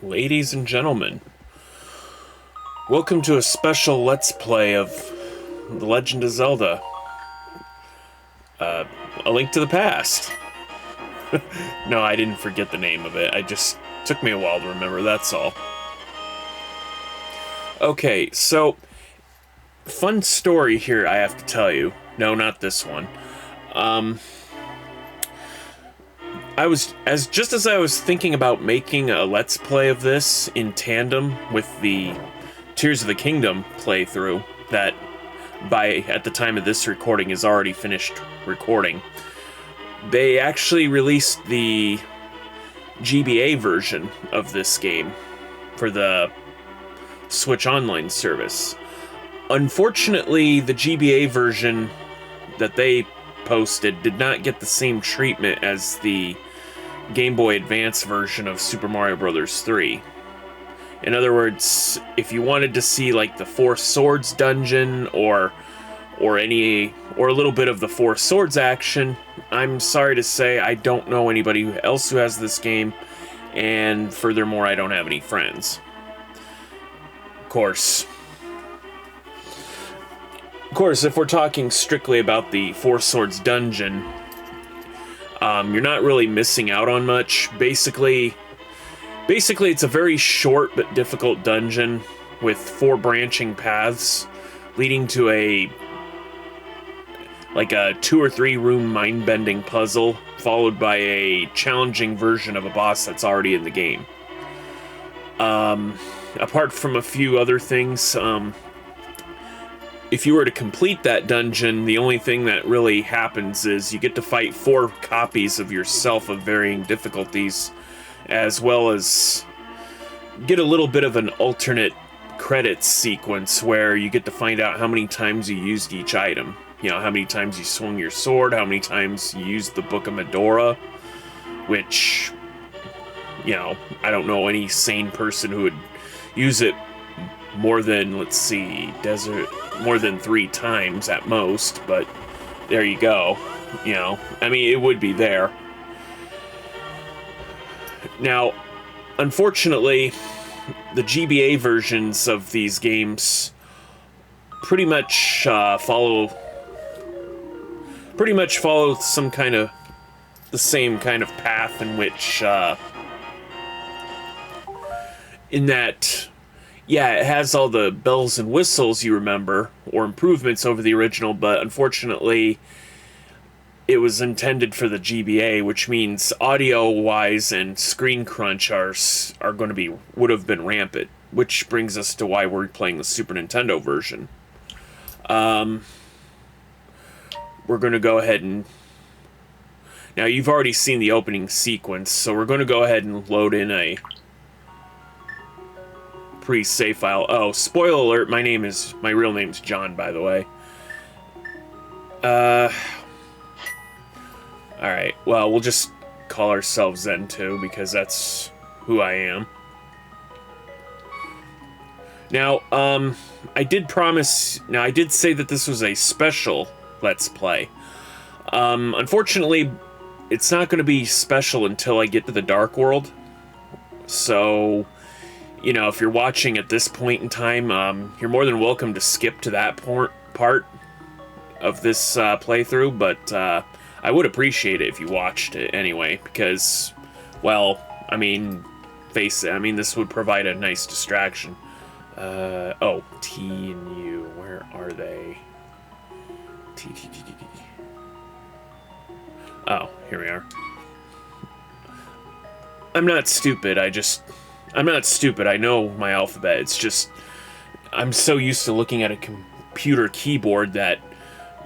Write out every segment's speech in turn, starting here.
Ladies and gentlemen, welcome to a special Let's Play of The Legend of Zelda, A Link to the Past. No, I didn't forget the name of it. I just took me a while to remember, that's all. Okay, so, fun story here I have to tell you. No, not this one. Just as I was thinking about making a Let's Play of this in tandem with the Tears of the Kingdom playthrough that at the time of this recording is already finished recording, they actually released the GBA version of this game for the Switch Online service. Unfortunately, the GBA version that they posted did not get the same treatment as the Game Boy Advance version of Super Mario Bros. 3. In other words, if you wanted to see like the Four Swords dungeon or a little bit of the Four Swords action, I'm sorry to say I don't know anybody else who has this game, and furthermore I don't have any friends. Of course, if we're talking strictly about the Four Swords dungeon, you're not really missing out on much. Basically, it's a very short but difficult dungeon with 4 branching paths leading to a 2 or 3 room mind-bending puzzle, followed by a challenging version of a boss that's already in the game. Apart from a few other things, if you were to complete that dungeon, the only thing that really happens is you get to fight 4 copies of yourself of varying difficulties, as well as get a little bit of an alternate credits sequence where you get to find out how many times you used each item. You know, how many times you swung your sword, how many times you used the Book of Medora, which, you know, I don't know any sane person who would use it more than, more than 3 times at most, but there you go. You know, I mean, it would be there. Now, unfortunately, the GBA versions of these games pretty much follow some kind of the same kind of path in which yeah, it has all the bells and whistles you remember, or improvements over the original, but unfortunately, it was intended for the GBA, which means audio-wise and screen crunch would have been rampant, which brings us to why we're playing the Super Nintendo version. We're going to go ahead and... Now, you've already seen the opening sequence, so we're going to go ahead and load in a pre-save file. Oh, spoiler alert, my real name's John, by the way. Alright, well, we'll just call ourselves Zen-Tube, because that's who I am. Now, I did say that this was a special Let's Play. Unfortunately, it's not going to be special until I get to the Dark World. So, you know, if you're watching at this point in time, you're more than welcome to skip to that part of this playthrough, but I would appreciate it if you watched it anyway, because, well, I mean, face it, I mean, this would provide a nice distraction. Oh, T and U, where are they? T. Oh, here we are. I'm not stupid, I know my alphabet, it's just, I'm so used to looking at a computer keyboard that,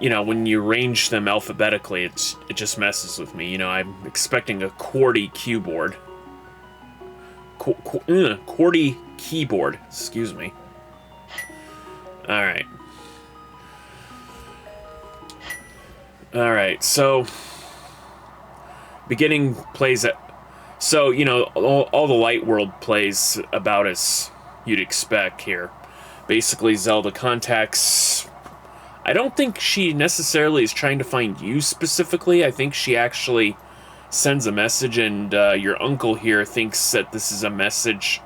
you know, when you arrange them alphabetically, it just messes with me. You know, I'm expecting a QWERTY keyboard. QWERTY keyboard, excuse me. Alright. Alright, so... Beginning plays at... So, you know, all the Light World plays about as you'd expect here. Basically, Zelda contacts... I don't think she necessarily is trying to find you specifically. I think she actually sends a message, and your uncle here thinks that this is a message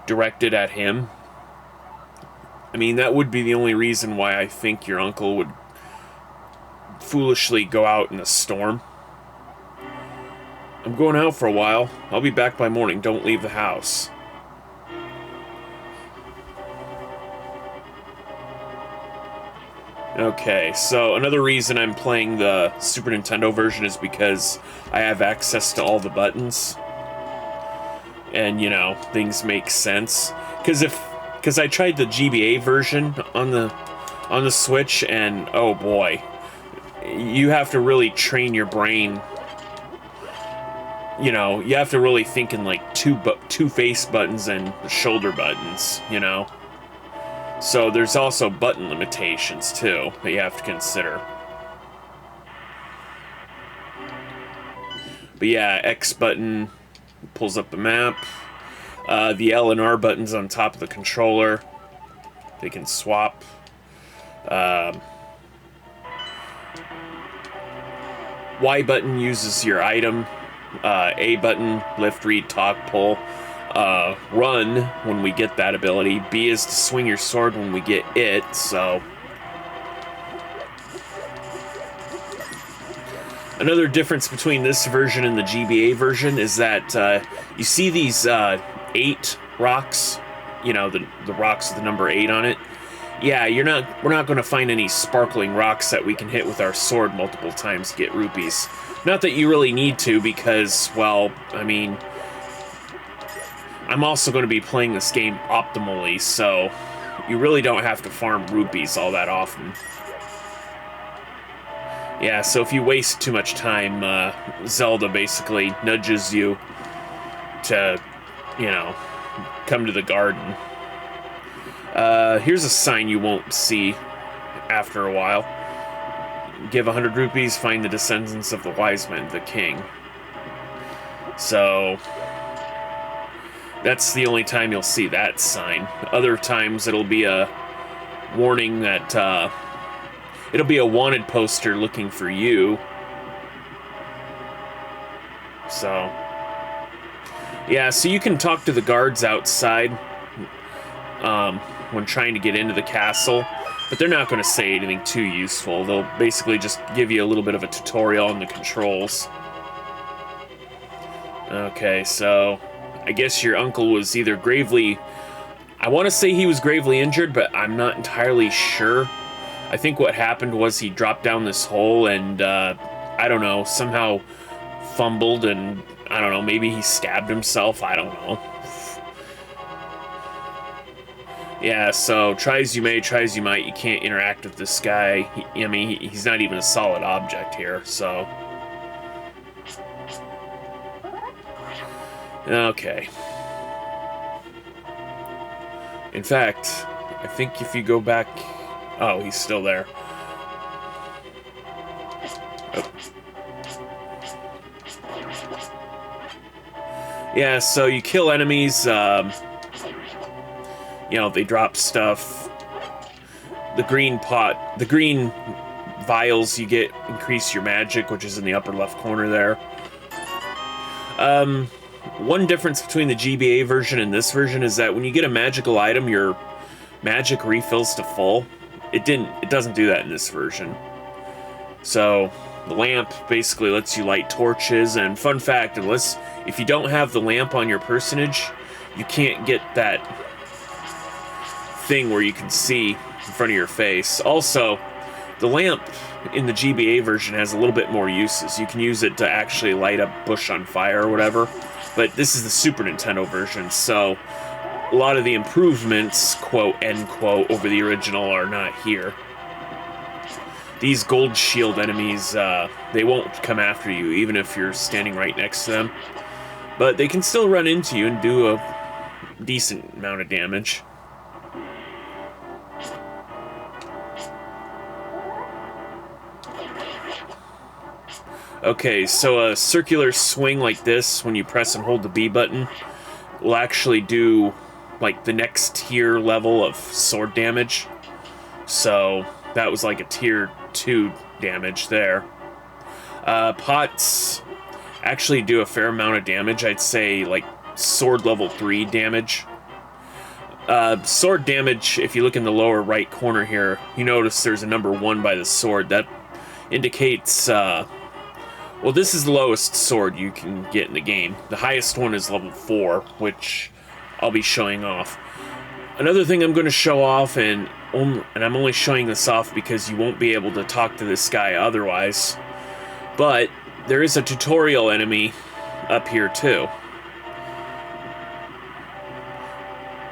directed at him. I mean, that would be the only reason why I think your uncle would foolishly go out in a storm. I'm going out for a while. I'll be back by morning. Don't leave the house. Okay, so another reason I'm playing the Super Nintendo version is because I have access to all the buttons. And, you know, things make sense. Because I tried the GBA version on the Switch, and oh boy, you have to really train your brain. You know, you have to really think in like two face buttons and shoulder buttons, you know? So there's also button limitations, too, that you have to consider. But yeah, X button pulls up the map. The L and R buttons on top of the controller, they can swap. Y button uses your item. A button, lift, read, talk, pull. Run when we get that ability. B is to swing your sword when we get it, so. Another difference between this version and the GBA version is that you see these 8 rocks, you know, the rocks with the number 8 on it. Yeah, we're not going to find any sparkling rocks that we can hit with our sword multiple times to get rupees. Not that you really need to, because, well, I mean, I'm also going to be playing this game optimally, so you really don't have to farm rupees all that often. Yeah, so if you waste too much time, Zelda basically nudges you to, you know, come to the garden. Here's a sign you won't see after a while. Give 100 rupees, find the descendants of the wise men, the king. So that's the only time you'll see that sign. Other times it'll be a warning that, it'll be a wanted poster looking for you. So, yeah, so you can talk to the guards outside when trying to get into the castle, but they're not going to say anything too useful. They'll basically just give you a little bit of a tutorial on the controls. Okay, so I guess your uncle was either gravely... I want to say he was gravely injured, but I'm not entirely sure. I think what happened was he dropped down this hole and, I don't know, somehow fumbled and, I don't know, maybe he stabbed himself, I don't know. Yeah, so try as you may, try as you might, you can't interact with this guy. I mean, he's not even a solid object here, so... Okay. In fact, I think if you go back... Oh, he's still there. Oh. Yeah, so you kill enemies, you know, they drop stuff. The green vials you get increase your magic, which is in the upper left corner there. One difference between the GBA version and this version is that when you get a magical item, your magic refills to full. It doesn't do that in this version. So the lamp basically lets you light torches, and fun fact, if you don't have the lamp on your personage, you can't get that thing where you can see in front of your face. Also, the lamp in the GBA version has a little bit more uses. You can use it to actually light a bush on fire or whatever, but this is the Super Nintendo version, so a lot of the improvements, quote, end quote, over the original are not here. These gold shield enemies, they won't come after you, even if you're standing right next to them. But they can still run into you and do a decent amount of damage. Okay, so a circular swing like this, when you press and hold the B button, will actually do, like, the next tier level of sword damage. So that was like a tier 2 damage there. Pots actually do a fair amount of damage. I'd say like sword level 3 damage. Sword damage, if you look in the lower right corner here, you notice there's a number 1 by the sword. That indicates, well, this is the lowest sword you can get in the game. The highest one is level 4, which I'll be showing off. Another thing I'm going to show off, and I'm only showing this off because you won't be able to talk to this guy otherwise, but there is a tutorial enemy up here too.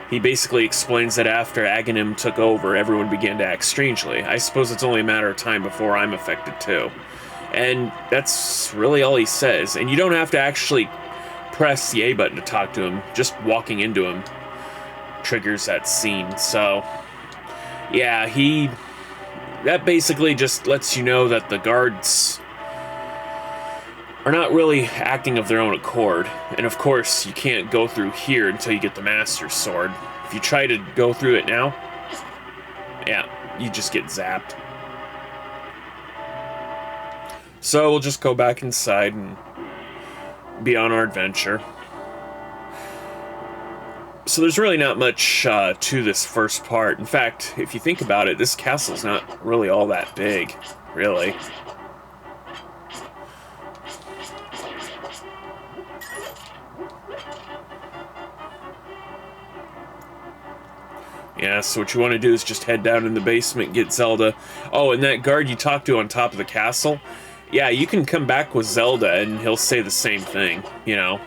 He basically explains that after Aghanim took over, everyone began to act strangely. I suppose it's only a matter of time before I'm affected too. And that's really all he says. And you don't have to actually press the A button to talk to him. Just walking into him triggers that scene. So, yeah, that basically just lets you know that the guards are not really acting of their own accord. And of course, you can't go through here until you get the Master Sword. If you try to go through it now, yeah, you just get zapped. So we'll just go back inside and be on our adventure. So there's really not much to this first part. In fact, if you think about it, this castle's not really all that big, really. Yeah, so what you want to do is just head down in the basement, get Zelda. Oh, and that guard you talked to on top of the castle, yeah, you can come back with Zelda and he'll say the same thing, you know.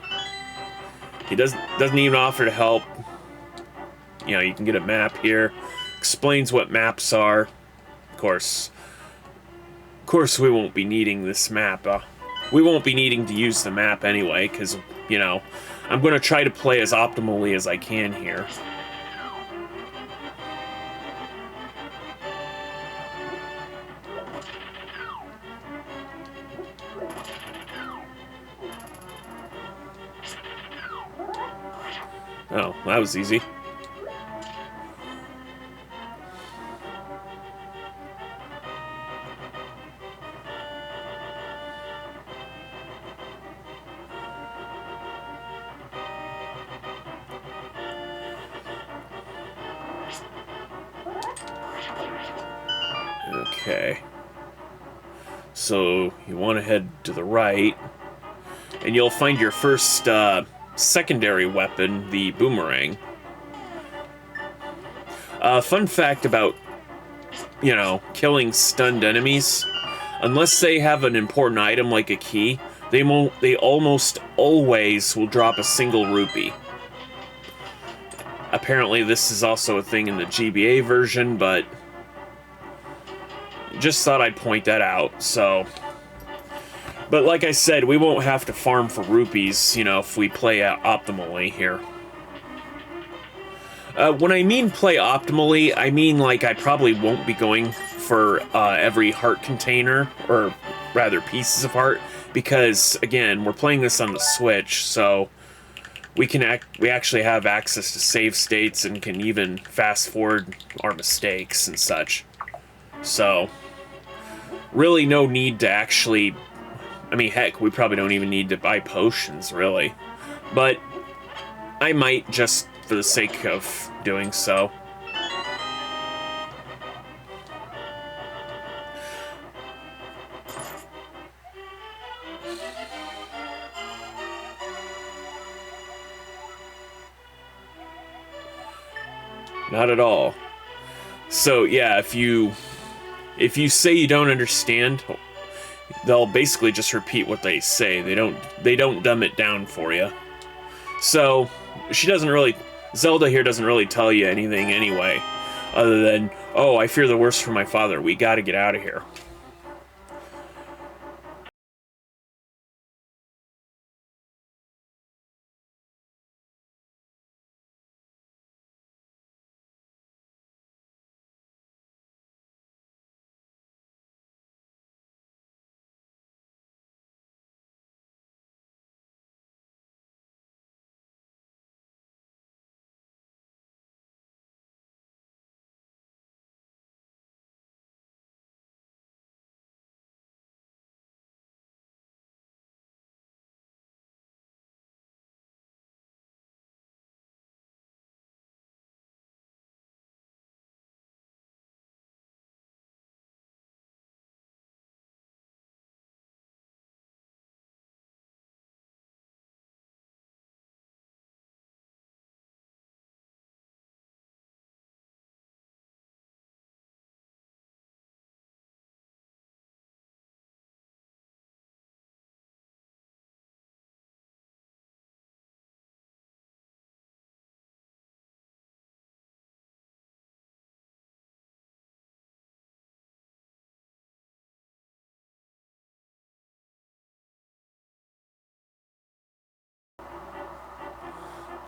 He doesn't even offer to help. You know, you can get a map here. Explains what maps are. Of course, we won't be needing this map. We won't be needing to use the map anyway, because, you know, I'm going to try to play as optimally as I can here. Oh, that was easy. Okay. So, you want to head to the right, and you'll find your first, secondary weapon, the boomerang. Fun fact about, you know, killing stunned enemies, unless they have an important item like a key, they almost always will drop a single rupee. Apparently this is also a thing in the GBA version, but just thought I'd point that out, so... But like I said, we won't have to farm for rupees, you know, if we play optimally here. When I mean play optimally, I mean like I probably won't be going for every heart container, or rather pieces of heart, because again, we're playing this on the Switch, so we actually have access to save states and can even fast forward our mistakes and such. So really no need to actually, I mean, heck, we probably don't even need to buy potions, really. But I might, just for the sake of doing so. Not at all. So, yeah, if you say you don't understand, they'll basically just repeat what they say. They don't dumb it down for you. So, Zelda here doesn't really tell you anything anyway, other than, oh, I fear the worst for my father. We gotta get out of here.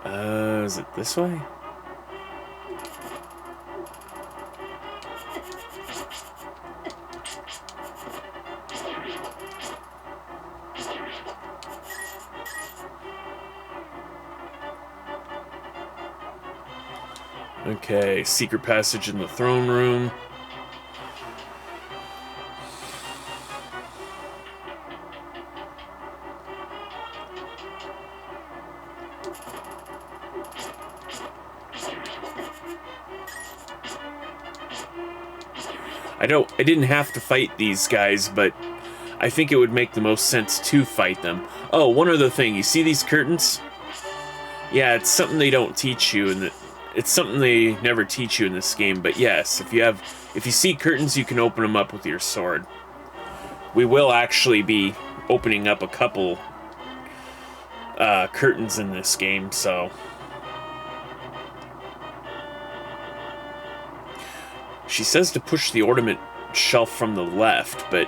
Is it this way? Okay, secret passage in the throne room. I didn't have to fight these guys, but I think it would make the most sense to fight them. Oh, one other thing. You see these curtains? Yeah, it's something they don't teach you, and it's something they never teach you in this game. But yes, if you see curtains, you can open them up with your sword. We will actually be opening up a couple curtains in this game, so. She says to push the ornament shelf from the left, but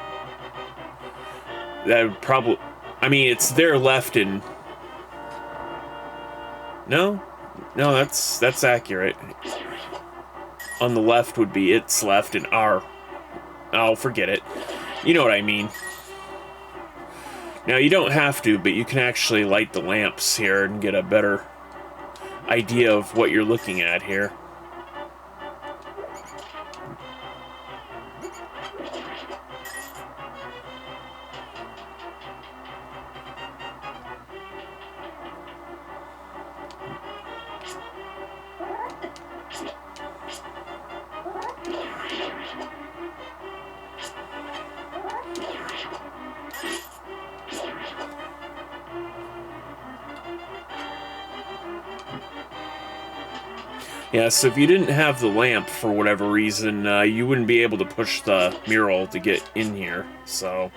that would probably... I mean, it's their left and... No, that's accurate. On the left would be its left and our... Oh, forget it. You know what I mean. Now, you don't have to, but you can actually light the lamps here and get a better idea of what you're looking at here. Yeah, so if you didn't have the lamp for whatever reason, you wouldn't be able to push the mural to get in here, so...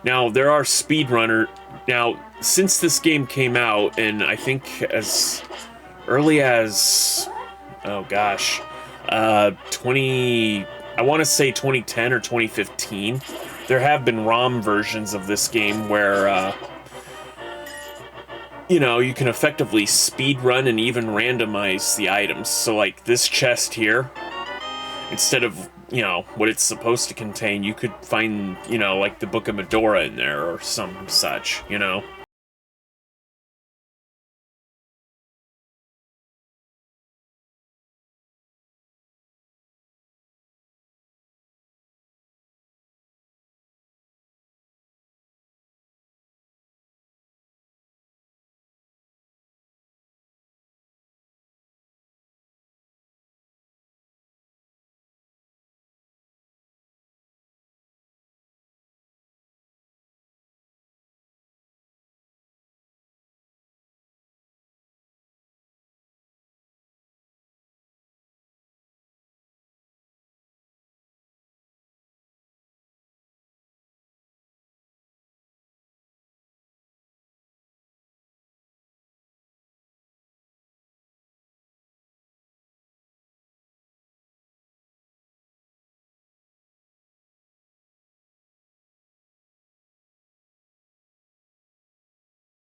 Now, there are speedrunner... Now, since this game came out, and I think as early as... Oh, gosh. I want to say 2010 or 2015, there have been ROM versions of this game where... you know, you can effectively speedrun and even randomize the items. So, like, this chest here, instead of, you know, what it's supposed to contain, you could find, you know, like the Book of Medora in there or some such, you know?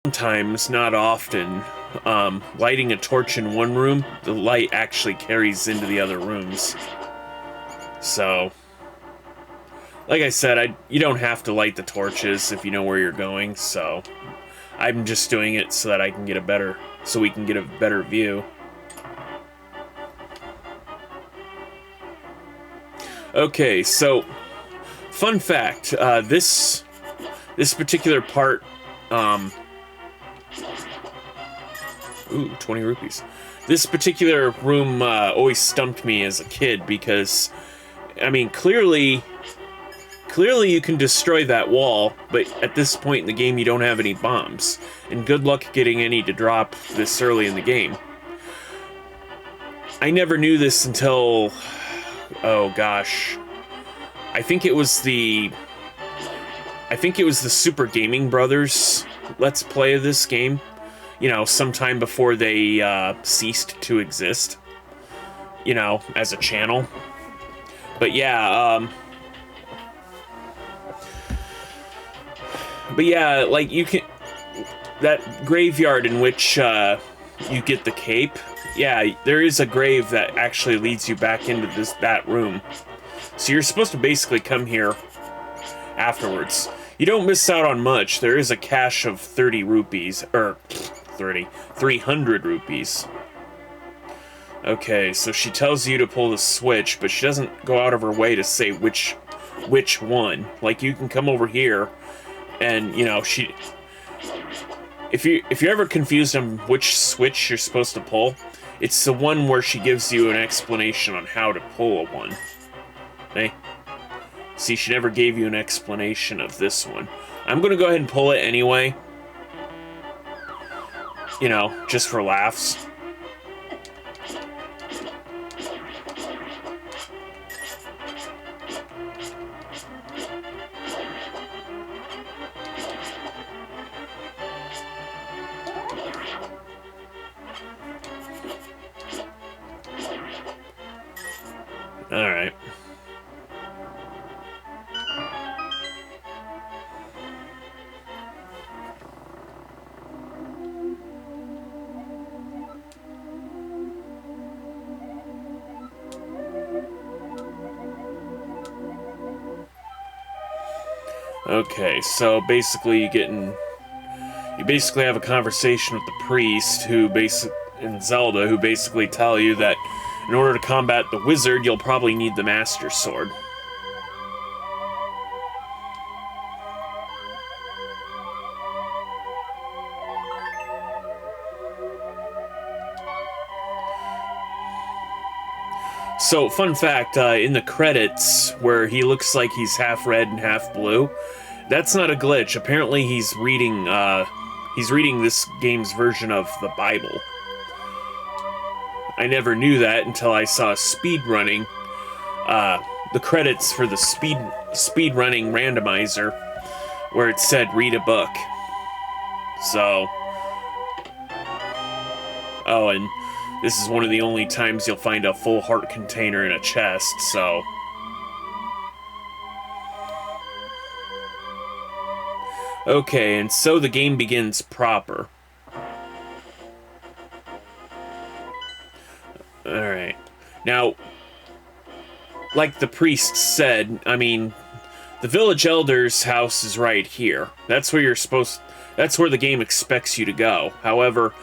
Sometimes, not often, lighting a torch in one room, the light actually carries into the other rooms. So, like I said, you don't have to light the torches if you know where you're going, so I'm just doing it so that I can get so we can get a better view. Okay, so, fun fact, this particular part, ooh, 20 rupees. This particular room always stumped me as a kid because, I mean, clearly you can destroy that wall, but at this point in the game you don't have any bombs. And good luck getting any to drop this early in the game. I never knew this until, oh gosh, I think it was the Super Gaming Brothers Let's Play of this game. You know, sometime before they ceased to exist, you know, as a channel. But yeah, like, you can... that graveyard in which you get the cape, yeah, there is a grave that actually leads you back into that room. So you're supposed to basically come here afterwards. You don't miss out on much. There is a cache of 30 rupees, or 300 rupees. Okay, so she tells you to pull the switch, but she doesn't go out of her way to say which one. Like, you can come over here, and, you know, if you're ever confused on which switch you're supposed to pull, it's the one where she gives you an explanation on how to pull a one. Hey? See, she never gave you an explanation of this one. I'm gonna go ahead and pull it anyway. You know, just for laughs. Alright. Okay, so basically you basically have a conversation with the priest in Zelda, who basically tell you that in order to combat the wizard, you'll probably need the Master Sword. So, fun fact, in the credits, where he looks like he's half red and half blue, that's not a glitch. Apparently he's reading this game's version of the Bible. I never knew that until I saw speedrunning, the credits for the speedrunning randomizer, where it said, read a book. So... Oh, and this is one of the only times you'll find a full heart container in a chest, so... Okay, and so the game begins proper. Alright. Now, like the priest said, I mean, the village elder's house is right here. That's where that's where the game expects you to go. However,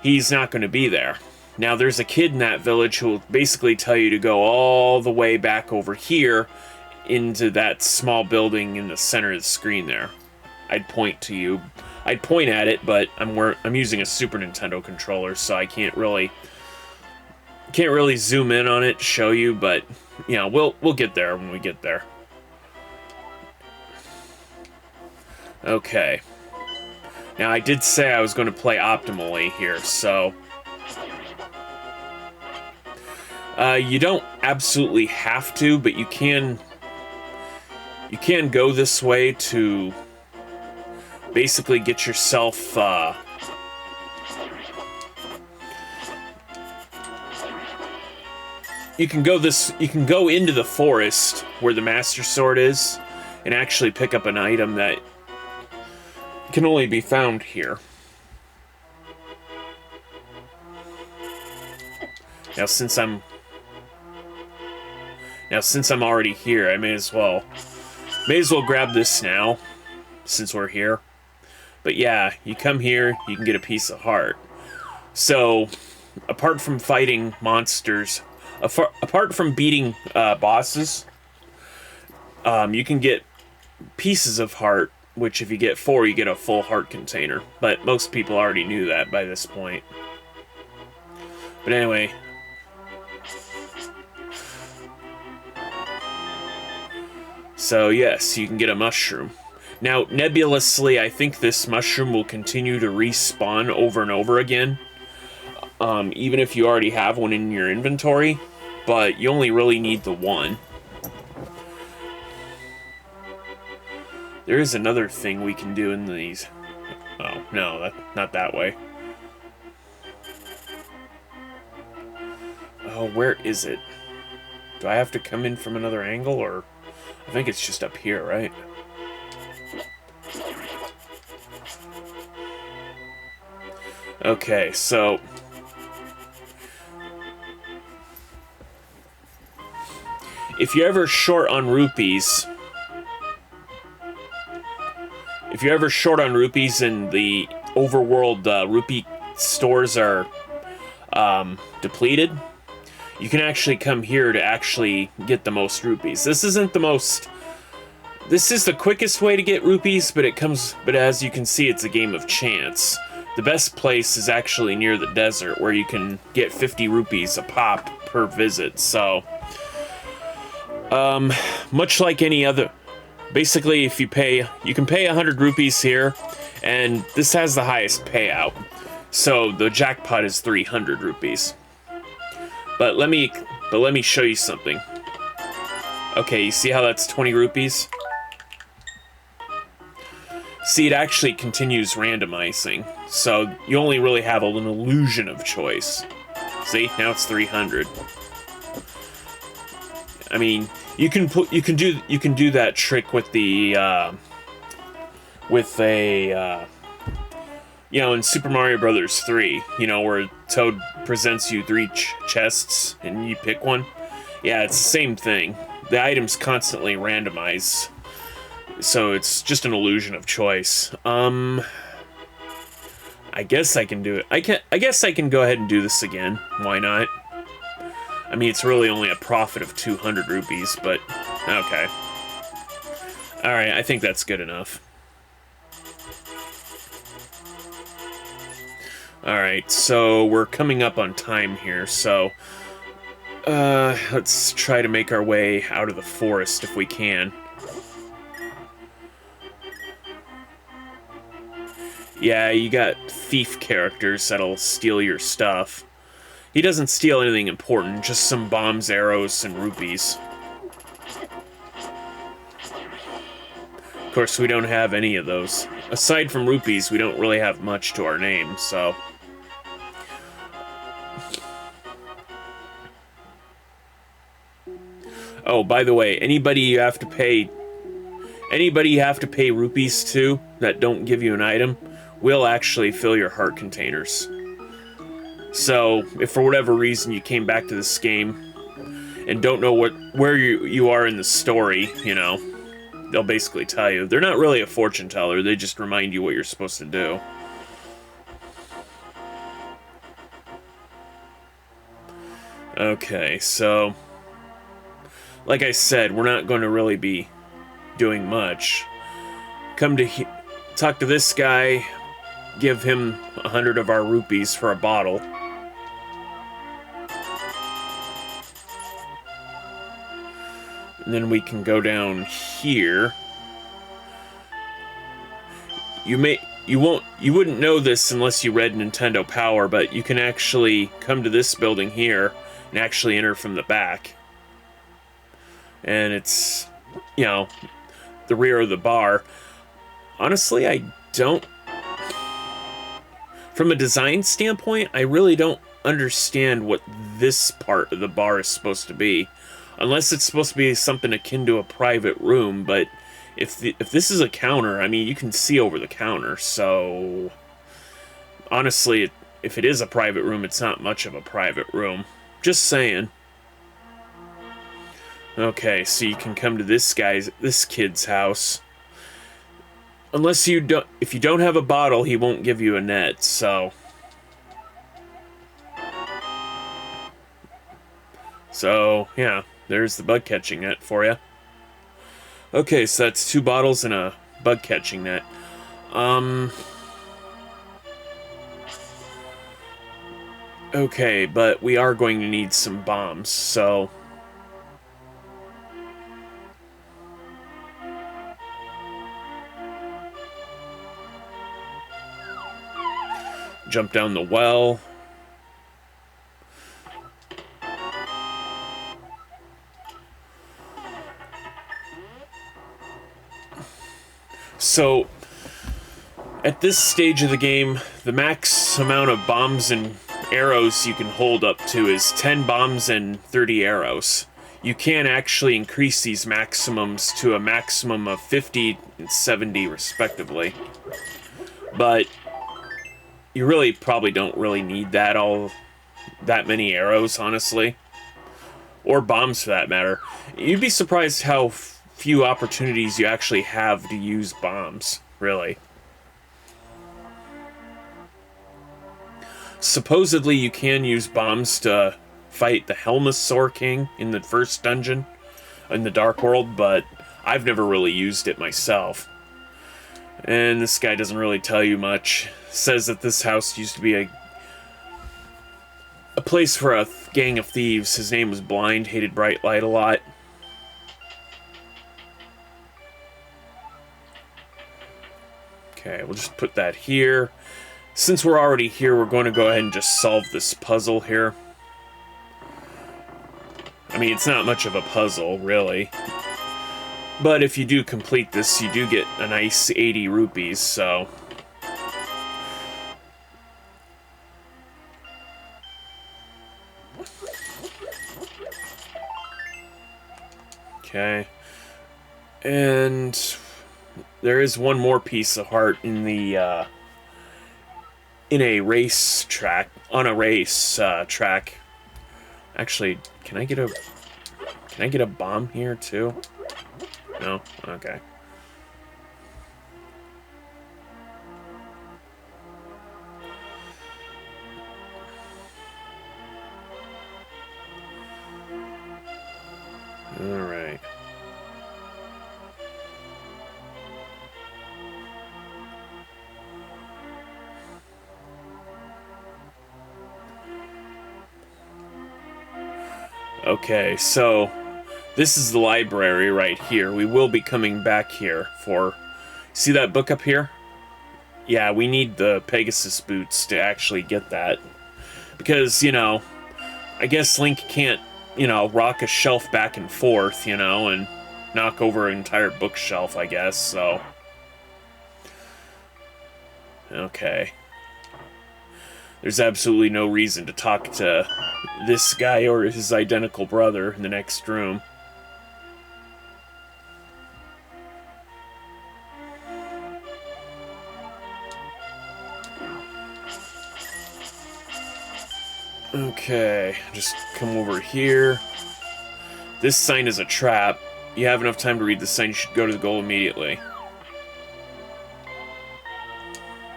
he's not going to be there. Now, there's a kid in that village who will basically tell you to go all the way back over here into that small building in the center of the screen there. I'd point at it, but I'm using a Super Nintendo controller, so I can't really zoom in on it to show you, but you know, we'll get there when we get there. Okay. Now, I did say I was going to play optimally here, so you don't absolutely have to, but you can go this way to basically get yourself you can go into the forest where the Master Sword is and actually pick up an item that can only be found here. Now since I'm already here, I may as well grab this now since we're here. But yeah, you come here, you can get a piece of heart. So, apart from fighting monsters, apart from beating bosses, you can get pieces of heart, which if you get 4, you get a full heart container. But most people already knew that by this point. But anyway. So yes, you can get a mushroom. Now, nebulously, I think this mushroom will continue to respawn over and over again. Even if you already have one in your inventory. But you only really need the one. There is another thing we can do in these. Oh, no, not that way. Oh, where is it? Do I have to come in from another angle, or... I think it's just up here, right? Okay, so if you're ever short on rupees, and the overworld rupee stores are depleted, you can actually come here to actually get the most rupees. This is the quickest way to get rupees, but as you can see, it's a game of chance. The best place is actually near the desert, where you can get 50 rupees a pop per visit. So, much like any other, basically, if you can pay 100 rupees here, and this has the highest payout. So the jackpot is 300 rupees. But let me show you something. Okay, you see how that's 20 rupees? See, it actually continues randomizing, so you only really have an illusion of choice. See, now it's 300. I mean, you can do that trick with the in Super Mario Brothers 3, where Toad presents you 3 chests and you pick one. Yeah, it's the same thing. The items constantly randomize. So it's just an illusion of choice. I guess I can do it. I guess I can go ahead and do this again. Why not? I mean, it's really only a profit of 200 rupees, but okay. Alright, I think that's good enough. Alright, so we're coming up on time here, so let's try to make our way out of the forest if we can. Yeah, you got thief characters that'll steal your stuff. He doesn't steal anything important, just some bombs, arrows, and rupees. Of course, we don't have any of those. Aside from rupees, we don't really have much to our name, so... Oh, by the way, anybody you have to pay rupees to that don't give you an item will actually fill your heart containers. So, if for whatever reason you came back to this game and don't know where you are in the story, they'll basically tell you. They're not really a fortune teller, they just remind you what you're supposed to do. Okay, so... like I said, we're not going to really be doing much. Talk to this guy, give him 100 of our rupees for a bottle. And then we can go down here. You wouldn't know this unless you read Nintendo Power, but you can actually come to this building here and actually enter from the back. And it's, the rear of the bar. Honestly, from a design standpoint, I really don't understand what this part of the bar is supposed to be. Unless it's supposed to be something akin to a private room, but if this is a counter, I mean, you can see over the counter, so... honestly, if it is a private room, it's not much of a private room. Just saying. Okay, so you can come to this kid's house. If you don't have a bottle, he won't give you a net, so... So, yeah, there's the bug catching net for you. Okay, so that's 2 bottles and a bug catching net. Okay, but we are going to need some bombs, so... jump down the well. So, at this stage of the game, the max amount of bombs and arrows you can hold up to is 10 bombs and 30 arrows. You can actually increase these maximums to a maximum of 50 and 70 respectively. But you really probably don't really need that many arrows, honestly. Or bombs, for that matter. You'd be surprised how few opportunities you actually have to use bombs, really. Supposedly, you can use bombs to fight the Helmasaur King in the first dungeon in the Dark World, but I've never really used it myself. And this guy doesn't really tell you much. Says that this house used to be a place for a gang of thieves. His name was Blind, hated bright light a lot. Okay, we'll just put that here. Since we're already here, we're going to go ahead and just solve this puzzle here. I mean, it's not much of a puzzle, really. But if you do complete this, you do get a nice 80 rupees, so... Okay. And there is one more piece of heart in the, in a race track, on a race, track. Actually, can I get a bomb here, too? No? Okay. Alright. Okay, so this is the library right here. We will be coming back here for... See that book up here? Yeah, we need the Pegasus boots to actually get that. Because, you know, I guess Link can't, you know, rock a shelf back and forth, you know, and knock over an entire bookshelf, I guess, so... Okay. There's absolutely no reason to talk to this guy or his identical brother in the next room. Okay, just come over here. This sign is a trap. You have enough time to read the sign, you should go to the goal immediately.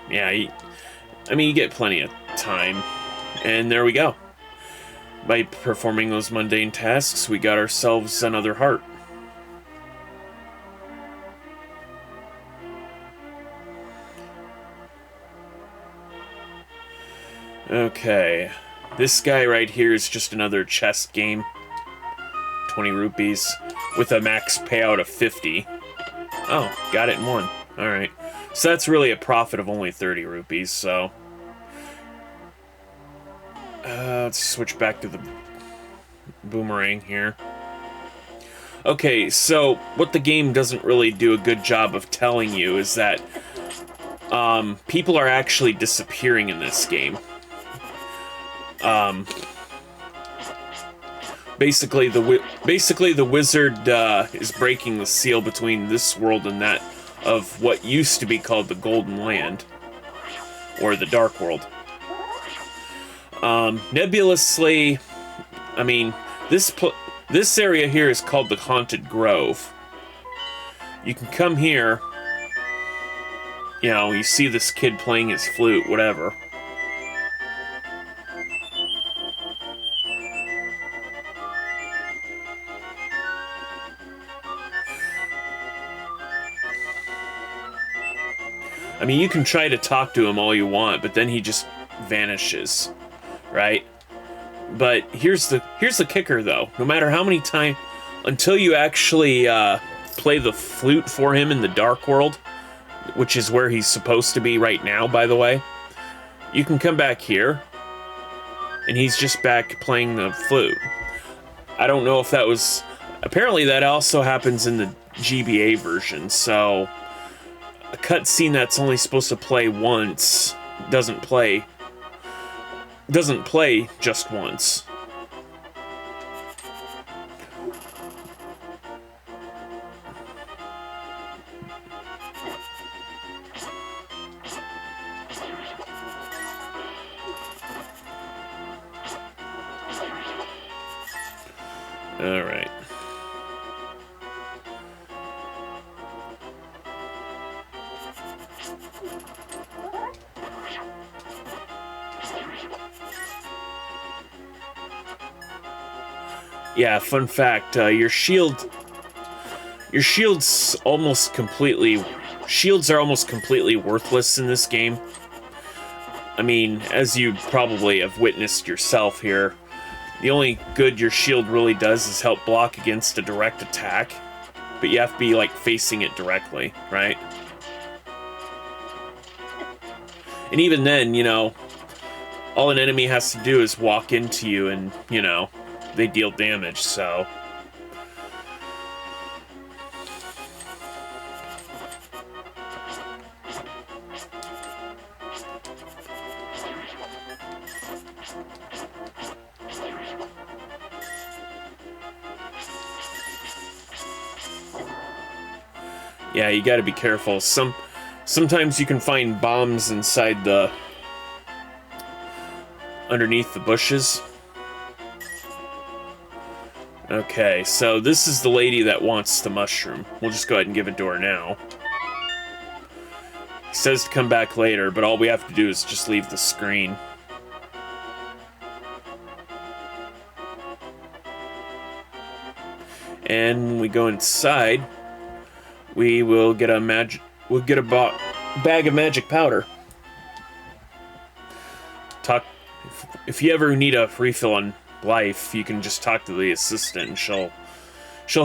Yeah, I mean, you get plenty of time. And there we go. By performing those mundane tasks, we got ourselves another heart. Okay. This guy right here is just another chess game. 20 rupees. With a max payout of 50. Oh, got it in one. Alright. So that's really a profit of only 30 rupees, so... let's switch back to the boomerang here. Okay, so what the game doesn't really do a good job of telling you is that people are actually disappearing in this game. Basically the wizard is breaking the seal between this world and that of what used to be called the Golden Land, or the Dark World. Nebulously, I mean, this area here is called the Haunted Grove. You can come here, you know, you see this kid playing his flute, whatever. I mean, you can try to talk to him all you want, but then he just vanishes, right? But here's the kicker, though. No matter how many times, until you actually play the flute for him in the Dark World, which is where he's supposed to be right now, by the way, you can come back here, and he's just back playing the flute. I don't know if that was... Apparently that also happens in the GBA version, so... A cutscene that's only supposed to play once doesn't play just once. Alright. Yeah, fun fact, your shields almost completely... Shields are almost completely worthless in this game. I mean, as you probably have witnessed yourself here, the only good your shield really does is help block against a direct attack, but you have to be, like, facing it directly, right? And even then, you know, all an enemy has to do is walk into you and, you know, they deal damage, so... Yeah, you gotta be careful. Sometimes you can find bombs inside underneath the bushes. Okay, so this is the lady that wants the mushroom. We'll just go ahead and give it to her now. He says to come back later, but all we have to do is just leave the screen. And when we go inside, we will get a bag of magic powder. If you ever need a refill on life, you can just talk to the assistant and she'll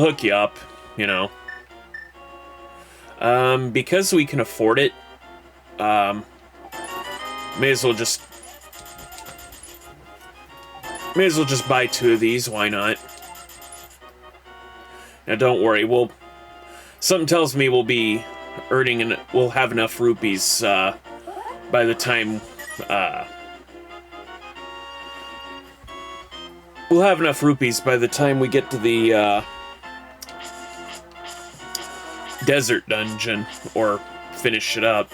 hook you up, you know. Because we can afford it, may as well just buy 2 of these, why not? Now don't worry, something tells me we'll be earning and we'll have enough rupees by the time we get to the desert dungeon or finish it up.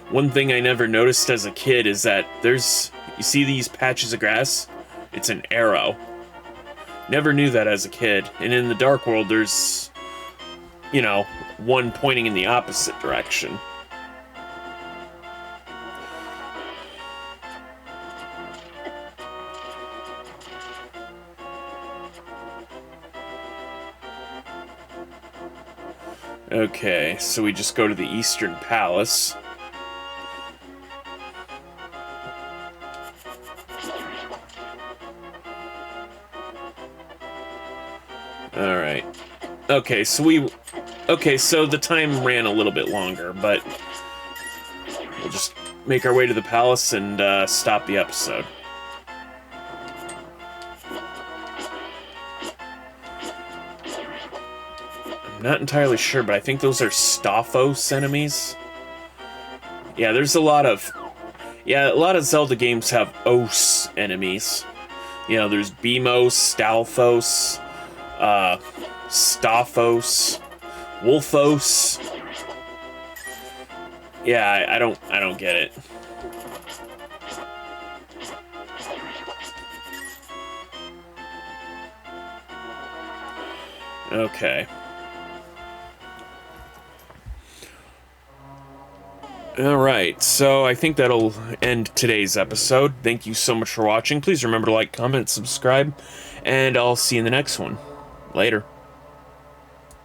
One thing I never noticed as a kid is that you see these patches of grass? It's an arrow. Never knew that as a kid. And in the Dark World, there's, you know, one pointing in the opposite direction. Okay, so we just go to the Eastern Palace. Alright. Okay, so the time ran a little bit longer, but we'll just make our way to the palace and stop the episode. I'm not entirely sure, but I think those are Stalfos enemies. Yeah, there's a lot of Zelda games have Os enemies. You know, there's Beamos, Stalfos, Stalfos, Wolfos. Yeah, I don't get it. Okay. Alright, so I think that'll end today's episode. Thank you so much for watching. Please remember to like, comment, subscribe, and I'll see you in the next one. Later.